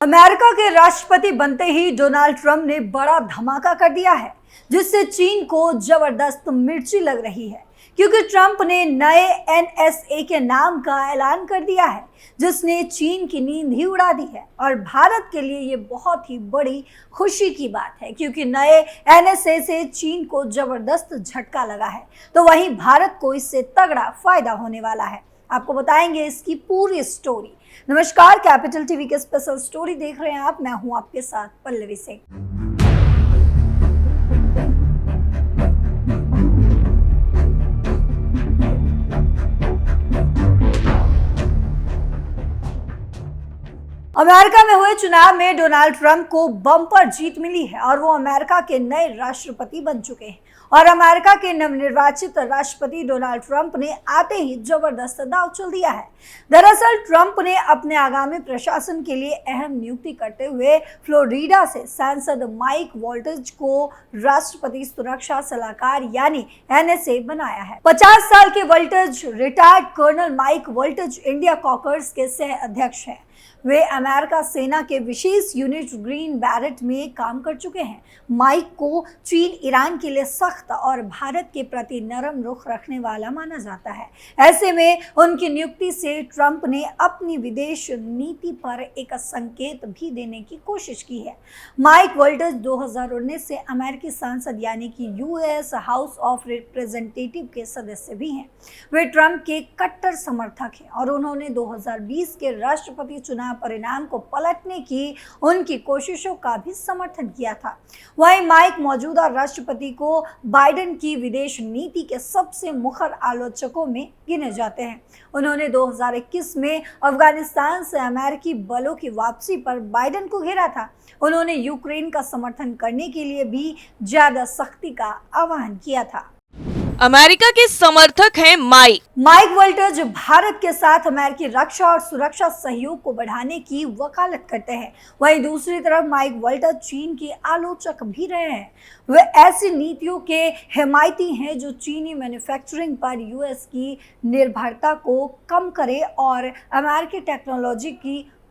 America के राष्ट्रपति बनते ही डोनाल्ड ट्रंप ने बड़ा धमाका कर दिया है, जिससे चीन को जबरदस्त मिर्ची लग रही है, क्योंकि ट्रंप ने नए एनएसए के नाम का ऐलान कर दिया है, जिसने चीन की नींद ही उड़ा दी है। और भारत के लिए ये बहुत ही बड़ी खुशी की बात है, क्योंकि नए एनएसए से चीन को जबरदस्त झटका लगा है, तो वहीं भारत को इससे तगड़ा फायदा होने वाला है। आपको बताएंगे इसकी पूरी स्टोरी। नमस्कार, कैपिटल टीवी के स्पेशल स्टोरी देख रहे हैं आप। मैं हूं आपके साथ पल्लवी सिंह। अमेरिका में हुए चुनाव में डोनाल्ड ट्रंप को बम्पर जीत मिली है और वो अमेरिका के नए राष्ट्रपति बन चुके हैं। और अमेरिका के नवनिर्वाचित राष्ट्रपति डोनाल्ड ट्रंप ने आते ही जबरदस्त दांव चल दिया है। दरअसल ट्रंप ने अपने आगामी प्रशासन के लिए अहम नियुक्ति करते हुए फ्लोरिडा से सांसद माइक वॉल्टज को राष्ट्रपति सुरक्षा सलाहकार यानी एनएसए बनाया है। 50 साल के वॉल्टज रिटायर्ड कर्नल माइक वॉल्टज इंडिया कॉकर्स के सह अध्यक्ष हैं। वे अमेरिका सेना के विशेष यूनिट ग्रीन बैरेट में काम कर चुके हैं। माइक को चीन ईरान के लिए सख्त और भारत के प्रति नरम रुख रखने वाला माना जाता है। ऐसे में उनकी नियुक्ति से ट्रंप ने अपनी विदेश नीति पर एक संकेत भी देने की कोशिश की है। माइक वॉल्टज 2019 से अमेरिकी सांसद यानी कि यूएस हाउस ऑफ रिप्रेजेंटेटिव के सदस्य भी हैं। वे ट्रंप के कट्टर समर्थक हैं और उन्होंने 2020 के राष्ट्रपति चुनाव परिणाम को पलटने की उनकी कोशिशों का भी समर्थन किया था। वहीं माइक मौजूदा राष्ट्रपति को बाइडेन की विदेश नीति के सबसे मुखर आलोचकों में गिने जाते हैं। उन्होंने 2021 में अफगानिस्तान से अमेरिकी बलों की वापसी पर बाइडेन को घेरा था। उन्होंने यूक्रेन का समर्थन करने के लिए भी ज्यादा सख्ती का आह्वान किया था। अमेरिका के समर्थक हैं माइक वॉल्टज भारत के साथ अमेरिकी रक्षा और सुरक्षा सहयोग को बढ़ाने की वकालत करते हैं। वहीं दूसरी तरफ माइक वॉल्टज चीन के आलोचक भी रहे हैं। वे ऐसी नीतियों के हिमायती हैं जो चीनी मैन्युफैक्चरिंग पर यूएस की निर्भरता को कम करे और अमेरिकी टेक्नोलॉजी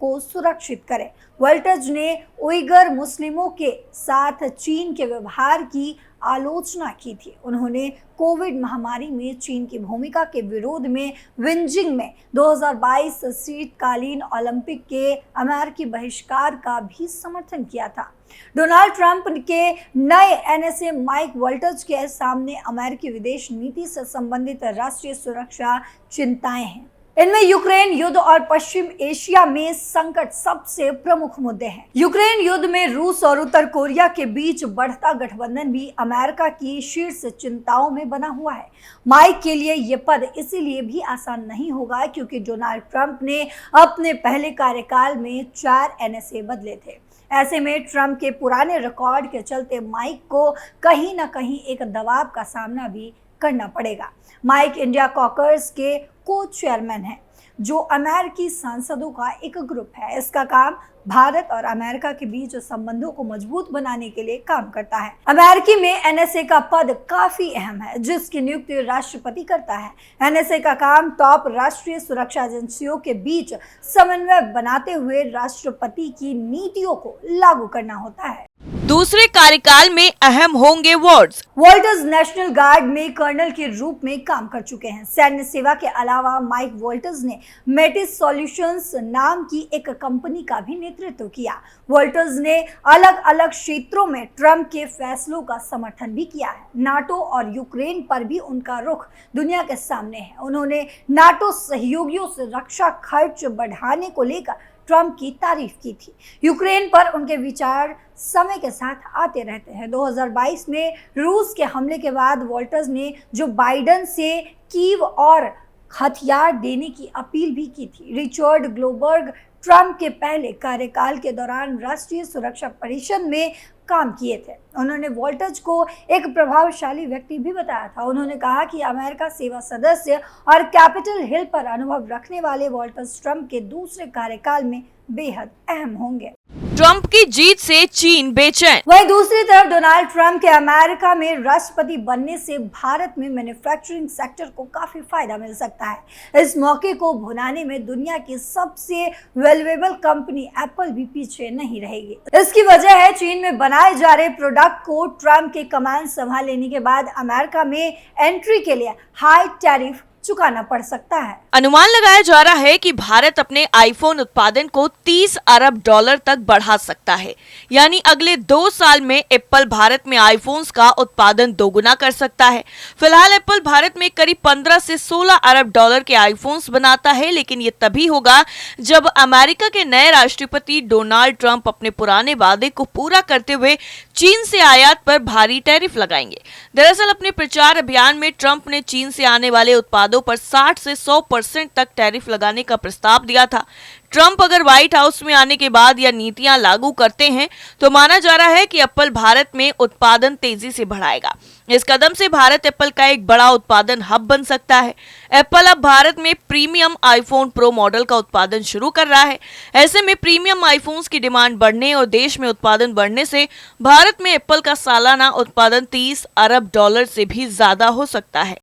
को सुरक्षित करे। वॉल्टज ने उइगर मुस्लिमों के साथ चीन के व्यवहार की आलोचना की थी। उन्होंने कोविड महामारी में चीन की भूमिका के विरोध में बीजिंग में 2022 शीतकालीन ओलंपिक के अमेरिकी बहिष्कार का भी समर्थन किया था। डोनाल्ड ट्रंप के नए एनएसए माइक वॉल्टज के सामने अमेरिकी विदेश नीति से संबंधित राष्ट्रीय सुरक्षा चिंताएं हैं। इनमें यूक्रेन युद्ध और पश्चिम एशिया में संकट सबसे प्रमुख मुद्दे हैं। यूक्रेन युद्ध में रूस और उत्तर कोरिया के बीच बढ़ता गठबंधन भी अमेरिका की शीर्ष चिंताओं में बना हुआ है। माइक के लिए ये पद इसीलिए भी आसान नहीं होगा क्योंकि डोनाल्ड ट्रंप ने अपने पहले कार्यकाल में 4 एनएसए बदले थे। ऐसे में ट्रंप के पुराने रिकॉर्ड के चलते माइक को कहीं ना कहीं एक दबाव का सामना भी करना पड़ेगा। माइक इंडिया कॉकर्स के को चेयरमैन है, जो अमेरिकी सांसदों का एक ग्रुप है। इसका काम भारत और अमेरिका के बीच संबंधों को मजबूत बनाने के लिए काम करता है। अमेरिकी में एनएसए का पद काफी अहम है, जिसकी नियुक्ति राष्ट्रपति करता है। एनएसए का काम टॉप राष्ट्रीय सुरक्षा एजेंसियों के बीच समन्वय बनाते हुए राष्ट्रपति की नीतियों को लागू करना होता है। दूसरे कार्यकाल में अहम होंगे वॉल्टज नेशनल गार्ड में कर्नल के रूप में काम कर चुके हैं। सैन्य सेवा के अलावा माइक वॉल्टज ने मेटिस सॉल्यूशंस नाम की एक कंपनी का भी नेतृत्व किया। वॉल्टज ने अलग अलग क्षेत्रों में ट्रंप के फैसलों का समर्थन भी किया है। नाटो और यूक्रेन पर भी उनका रुख दुनिया के सामने है। उन्होंने नाटो सहयोगियों से रक्षा खर्च बढ़ाने को लेकर ट्रंप की तारीफ की थी। यूक्रेन पर उनके विचार समय के साथ आते रहते हैं। 2022 में रूस के हमले के बाद वॉल्टज ने जो बाइडेन से कीव और हथियार देने की अपील भी की थी। रिचर्ड ग्लोबर्ग ट्रंप के पहले कार्यकाल के दौरान राष्ट्रीय सुरक्षा परिषद में काम किए थे। उन्होंने वॉल्टज को एक प्रभावशाली व्यक्ति भी बताया था। उन्होंने कहा कि अमेरिका सेवा सदस्य और कैपिटल हिल पर अनुभव रखने वाले वॉल्टज ट्रंप के दूसरे कार्यकाल में बेहद अहम होंगे। ट्रंप की जीत से चीन बेचैन। वहीं दूसरी तरफ डोनाल्ड ट्रंप के अमेरिका में राष्ट्रपति बनने से भारत में मैन्युफैक्चरिंग सेक्टर को काफी फायदा मिल सकता है। इस मौके को भुनाने में दुनिया की सबसे वैल्यूएबल कंपनी एप्पल भी पीछे नहीं रहेगी। इसकी वजह है चीन में बनाए जा रहे प्रोडक्ट को ट्रंप के कमान संभाल लेने के बाद अमेरिका में एंट्री के लिए हाई टैरिफ चुकाना पड़ सकता है। अनुमान लगाया जा रहा है कि भारत अपने आईफोन उत्पादन को 30 अरब डॉलर तक बढ़ा सकता है, यानी अगले 2 साल में एप्पल भारत में आईफोन्स का उत्पादन दोगुना कर सकता है। फिलहाल एप्पल भारत में करीब 15 से 16 अरब डॉलर के आईफोन्स बनाता है, लेकिन ये तभी होगा जब अमेरिका के नए राष्ट्रपति डोनाल्ड ट्रंप अपने पुराने वादे को पूरा करते हुए चीन से आयात पर भारी टैरिफ लगाएंगे। दरअसल अपने प्रचार अभियान में ट्रंप ने चीन से आने वाले उत्पादों पर 60 से 100% तक टैरिफ लगाने का प्रस्ताव दिया था। ट्रंप अगर व्हाइट हाउस में आने के बाद यह नीतियां लागू करते हैं तो माना जा रहा है कि एप्पल भारत में उत्पादन तेजी से बढ़ाएगा। इस कदम से भारत एप्पल का एक बड़ा उत्पादन हब बन सकता है। एप्पल अब भारत में प्रीमियम आईफोन प्रो मॉडल का उत्पादन शुरू कर रहा है। ऐसे में प्रीमियम आईफोन्स की डिमांड बढ़ने और देश में उत्पादन बढ़ने से भारत में एप्पल का सालाना उत्पादन 30 अरब डॉलर से भी ज्यादा हो सकता है।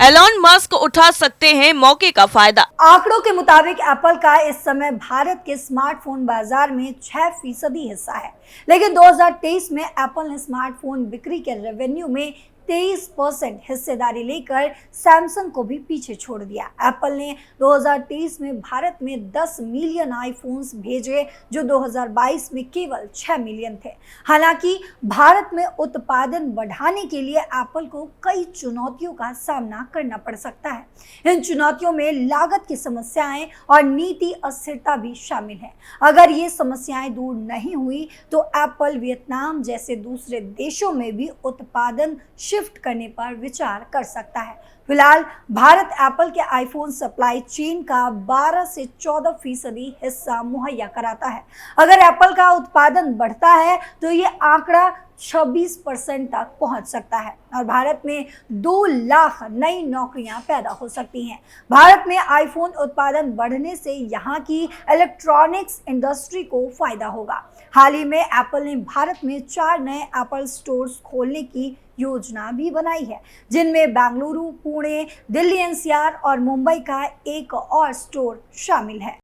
एलॉन मस्क उठा सकते हैं मौके का फायदा। आंकड़ों के मुताबिक एप्पल का इस समय भारत के स्मार्टफोन बाजार में 6% हिस्सा है, लेकिन 2023 में एप्पल ने स्मार्टफोन बिक्री के रेवेन्यू में 23% हिस्सेदारी लेकर सैमसंग को भी पीछे छोड़ दिया। एप्पल ने 2023 में भारत में 10 मिलियन आईफोन्स भेजे, जो 2022 में केवल 6 मिलियन थे। हालांकि भारत में उत्पादन बढ़ाने के लिए एप्पल को कई चुनौतियों का सामना करना पड़ सकता है। इन चुनौतियों में लागत की समस्याएं और नीति अस्थिरता भी शामिल है। अगर ये समस्याएं दूर नहीं हुई तो एप्पल वियतनाम जैसे दूसरे देशों में भी उत्पादन शिफ्ट करने पर विचार कर सकता है। फिलहाल भारत एप्पल के आईफोन सप्लाई चेन का 12 से 14% हिस्सा मुहैया कराता है। अगर एप्पल का उत्पादन बढ़ता है तो ये आंकड़ा 26% तक पहुंच सकता है और भारत में 2 लाख नई नौकरियां पैदा हो सकती हैं। भारत में आईफोन उत्पादन बढ़ने से यहां की इलेक्ट्रॉनिक्स इंडस्ट्री को फायदा होगा। हाल ही में एप्पल ने भारत में 4 नए एप्पल स्टोर्स खोलने की योजना भी बनाई है, जिनमें बेंगलुरु, पुणे, दिल्ली एनसीआर और मुंबई का एक और स्टोर शामिल है।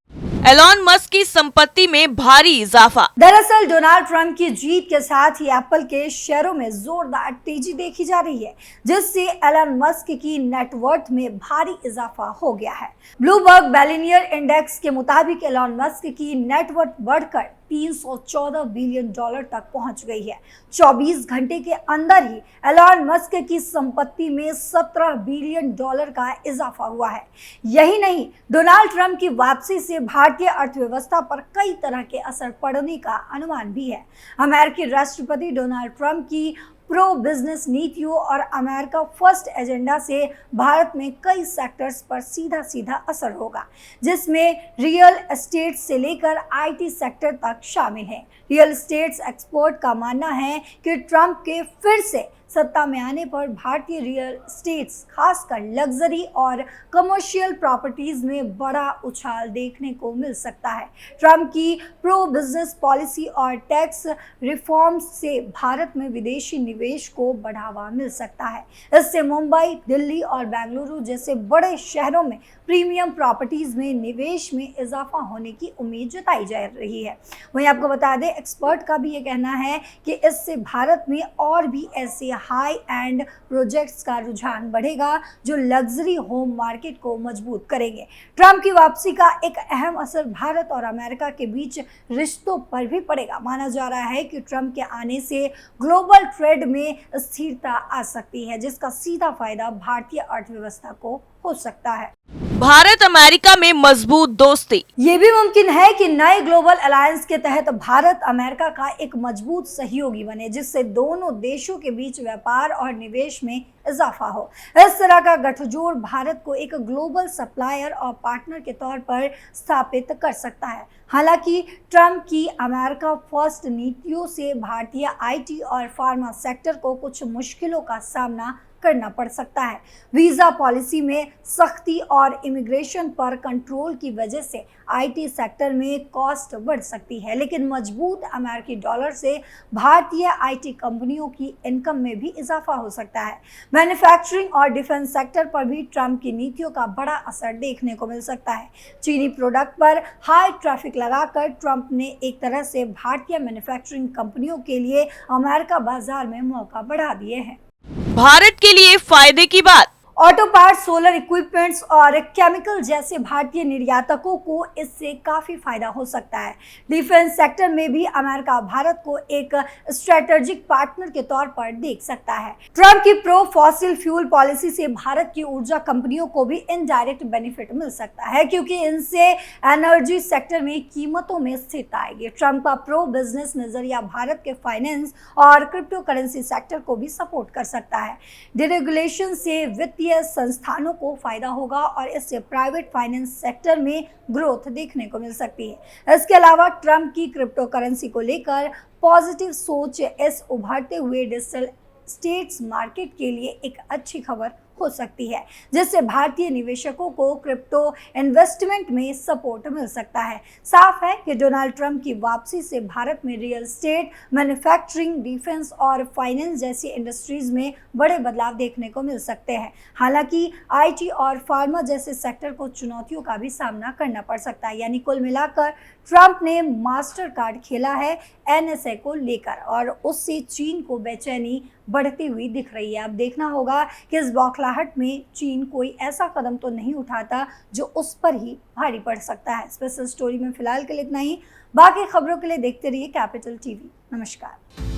एलॉन मस्क की संपत्ति में भारी इजाफा। दरअसल डोनाल्ड ट्रंप की जीत के साथ ही एप्पल के शेयरों में जोरदार तेजी देखी जा रही है, जिससे एलन मस्क की नेटवर्थ में भारी इजाफा हो गया है। ब्लूमबर्ग बिलियनियर इंडेक्स के मुताबिक एलन मस्क की नेटवर्थ बढ़कर 314 बिलियन डॉलर तक पहुंच गई है। 24 घंटे के अंदर ही एलन मस्क की संपत्ति में 17 बिलियन डॉलर का इजाफा हुआ है। यही नहीं, डोनाल्ड ट्रंप की वापसी से भारतीय अर्थव्यवस्था पर कई तरह के असर पड़ने का अनुमान भी है। अमेरिकी राष्ट्रपति डोनाल्ड ट्रंप की प्रो बिजनेस नीतियों और अमेरिका फर्स्ट एजेंडा से भारत में कई सेक्टर्स पर सीधा सीधा असर होगा, जिसमें रियल एस्टेट से लेकर आईटी सेक्टर तक शामिल है। रियल एस्टेट एक्सपर्ट का मानना है कि ट्रंप के फिर से सत्ता में आने पर भारतीय रियल एस्टेट्स, खासकर लग्जरी और कमर्शियल प्रॉपर्टीज में बड़ा उछाल देखने को मिल सकता है। ट्रंप की प्रो बिजनेस पॉलिसी और टैक्स रिफॉर्म्स से भारत में विदेशी निवेश को बढ़ावा मिल सकता है। इससे मुंबई, दिल्ली और बेंगलुरु जैसे बड़े शहरों में प्रीमियम प्रॉपर्टीज में निवेश में इजाफा होने की उम्मीद जताई जा रही है। वहीं आपको बता दें, एक्सपर्ट का भी ये कहना है कि इससे भारत में और भी ऐसे हाई एंड प्रोजेक्ट्स का रुझान बढ़ेगा जो लग्जरी होम मार्केट को मजबूत करेंगे। ट्रंप की वापसी का एक अहम असर भारत और अमेरिका के बीच रिश्तों पर भी पड़ेगा। माना जा रहा है कि ट्रंप के आने से ग्लोबल ट्रेड में स्थिरता आ सकती है, जिसका सीधा फायदा भारतीय अर्थव्यवस्था को हो सकता है। भारत अमेरिका में मजबूत दोस्ती। ये भी मुमकिन है कि नए ग्लोबल अलायंस के तहत भारत अमेरिका का एक मजबूत सहयोगी बने, जिससे दोनों देशों के बीच व्यापार और निवेश में इजाफा हो। इस तरह का गठजोड़ भारत को एक ग्लोबल सप्लायर और पार्टनर के तौर पर स्थापित कर सकता है। हालांकि ट्रंप की अमेरिका फर्स्ट नीतियों से भारतीय आईटी और फार्मा सेक्टर को कुछ मुश्किलों का सामना करना पड़ सकता है। वीजा पॉलिसी में सख्ती और इमिग्रेशन पर कंट्रोल की वजह से आईटी सेक्टर में कॉस्ट बढ़ सकती है, लेकिन मजबूत अमेरिकी डॉलर से भारतीय आईटी कंपनियों की इनकम में भी इजाफा हो सकता है। मैन्युफैक्चरिंग और डिफेंस सेक्टर पर भी ट्रंप की नीतियों का बड़ा असर देखने को मिल सकता है। चीनी प्रोडक्ट पर हाई ट्रैफिक लगाकर ट्रंप ने एक तरह से भारतीय मैन्युफैक्चरिंग कंपनियों के लिए अमेरिका बाजार में मौका बढ़ा दिए हैं। भारत के लिए फायदे की बात। ऑटो पार्ट, सोलर इक्विपमेंट्स और केमिकल जैसे भारतीय निर्यातकों को इससे काफी फायदा हो सकता है। डिफेंस सेक्टर में भी अमेरिका भारत को एक स्ट्रेटेजिक पार्टनर के तौर पर देख सकता है। ट्रंप की प्रो फॉसिल फ्यूल पॉलिसी से भारत की ऊर्जा कंपनियों को भी इनडायरेक्ट बेनिफिट मिल सकता है, क्योंकि इनसे एनर्जी सेक्टर में कीमतों में स्थिरता आएगी। ट्रंप का प्रो बिजनेस नजरिया भारत के फाइनेंस और क्रिप्टो करेंसी सेक्टर को भी सपोर्ट कर सकता है। डिरेगुलेशन से वित्तीय संस्थानों को फायदा होगा और इससे प्राइवेट फाइनेंस सेक्टर में ग्रोथ देखने को मिल सकती है। इसके अलावा ट्रंप की क्रिप्टो करेंसी को लेकर पॉजिटिव सोच इस उभरते हुए डिजिटल स्टेट्स मार्केट के लिए एक अच्छी खबर हो सकती है, जिससे भारतीय निवेशकों को क्रिप्टो इन्वेस्टमेंट में सपोर्ट मिल सकता है। साफ है कि डोनाल्ड ट्रंप की वापसी से भारत में रियल एस्टेट, मैन्युफैक्चरिंग, डिफेंस और फाइनेंस जैसी इंडस्ट्रीज में बड़े बदलाव देखने को मिल सकते हैं। हालांकि आईटी और फार्मा जैसे सेक्टर को चुनौतियों का भी सामना करना पड़ सकता है। यानी कुल मिलाकर ट्रंप ने मास्टर कार्ड खेला है एनएसए को लेकर और उससे चीन को बेचैनी बढ़ती हुई दिख रही है। अब देखना होगा कि इस बौखलाहट में चीन कोई ऐसा कदम तो नहीं उठाता जो उस पर ही भारी पड़ सकता है। स्पेशल स्टोरी में फिलहाल के लिए इतना ही। बाकी खबरों के लिए देखते रहिए कैपिटल टीवी। नमस्कार।